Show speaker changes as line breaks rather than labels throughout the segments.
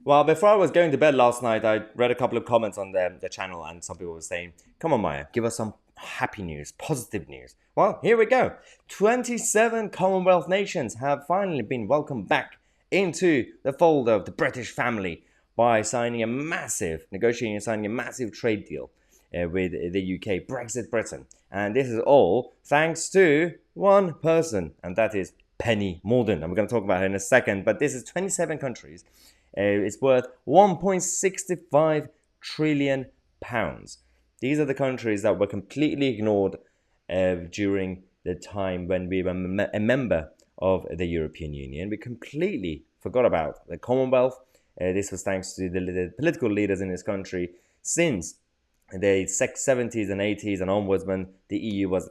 Well, before I was going to bed last night, I read a couple of comments on the channel, and some people were saying, "Come on, Maya, give us some happy news, positive news." Well, here we go. 27 Commonwealth nations have finally been welcomed back into the fold of the British family by negotiating and signing a massive trade deal with the UK, Brexit Britain. And this is all thanks to one person, and that is Penny Mordaunt. And we're going to talk about her in a second, but this is 27 countries. It's worth 1.65 trillion pounds. These are the countries that were completely ignored during the time when we were a member of the European Union. We completely forgot about the Commonwealth. This was thanks to the political leaders in this country since the 70s and 80s and onwards, when the EU was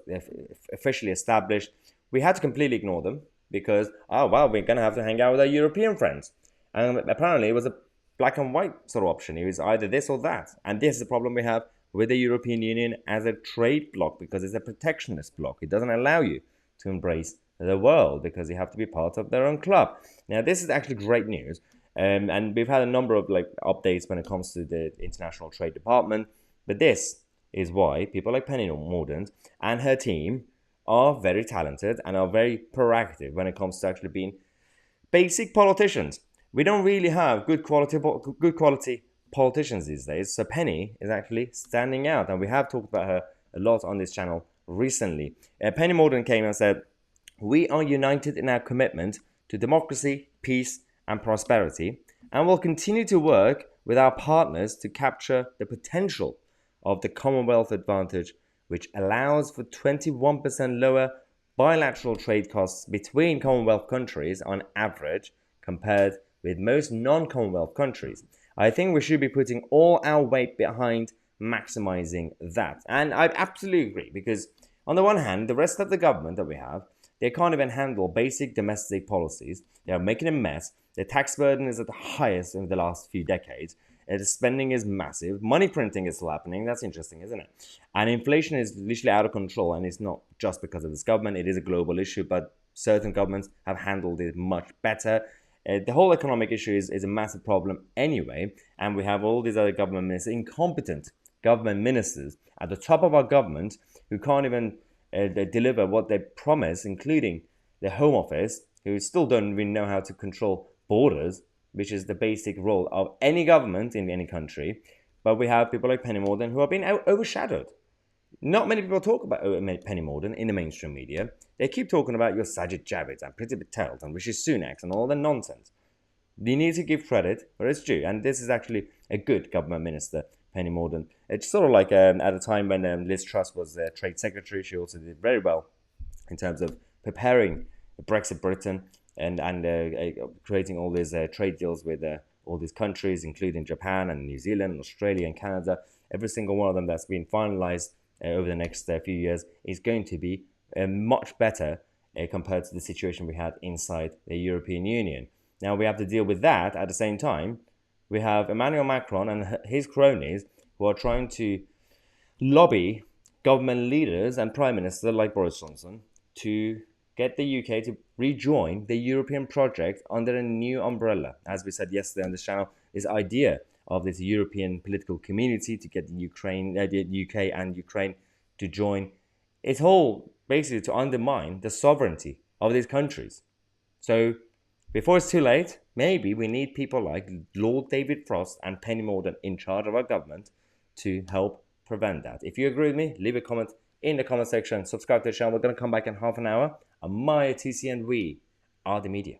officially established. We had to completely ignore them because, oh, well, we're going to have to hang out with our European friends. And apparently it was a black and white sort of option. It was either this or that. And this is the problem we have with the European Union as a trade bloc, because it's a protectionist bloc. It doesn't allow you to embrace the world because you have to be part of their own club. Now, this is actually great news. And we've had a number of updates when it comes to the International Trade Department. But this is why people like Penny Mordaunt and her team are very talented and are very proactive when it comes to actually being basic politicians. We don't really have good quality politicians these days. So Penny is actually standing out, and we have talked about her a lot on this channel recently. Penny Mordaunt came and said, "We are united in our commitment to democracy, peace, and prosperity, and will continue to work with our partners to capture the potential of the Commonwealth advantage, which allows for 21% lower bilateral trade costs between Commonwealth countries on average compared with most non-Commonwealth countries. I think we should be putting all our weight behind maximizing that." And I absolutely agree, because on the one hand, the rest of the government that we have, they can't even handle basic domestic policies. They are making a mess. The tax burden is at the highest in the last few decades. The spending is massive. Money printing is still happening. That's interesting, isn't it? And inflation is literally out of control. And it's not just because of this government. It is a global issue, but certain governments have handled it much better. The whole economic issue is a massive problem anyway. And we have all these other government ministers, incompetent government ministers at the top of our government, who can't even deliver what they promise, including the Home Office, who still don't really know how to control borders, which is the basic role of any government in any country. But we have people like Penny Mordaunt who are being overshadowed. Not many people talk about Penny Mordaunt in the mainstream media. They keep talking about your Sajid Javid and Priti Patel and Rishi Sunak and all the nonsense. You need to give credit where it's due. And this is actually a good government minister, Penny Mordaunt. It's sort of like at a time when Liz Truss was Trade Secretary. She also did very well in terms of preparing Brexit Britain and creating all these trade deals with all these countries, including Japan and New Zealand, Australia and Canada. Every single one of them that's been finalized over the next few years is going to be much better compared to the situation we had inside the European Union. Now we have to deal with that. At the same time, we have Emmanuel Macron and his cronies who are trying to lobby government leaders and Prime Minister like Boris Johnson to get the UK to rejoin the European project under a new umbrella. As we said yesterday on this channel, this idea of this European political community to get the UK and Ukraine to join, it's all basically to undermine the sovereignty of these countries. So before it's too late, maybe we need people like Lord David Frost and Penny Mordaunt in charge of our government to help prevent that. If you agree with me, leave a comment in the comment section. Subscribe to the channel. We're going to come back in half an hour. I'm Maya, Tousi, and we are the media.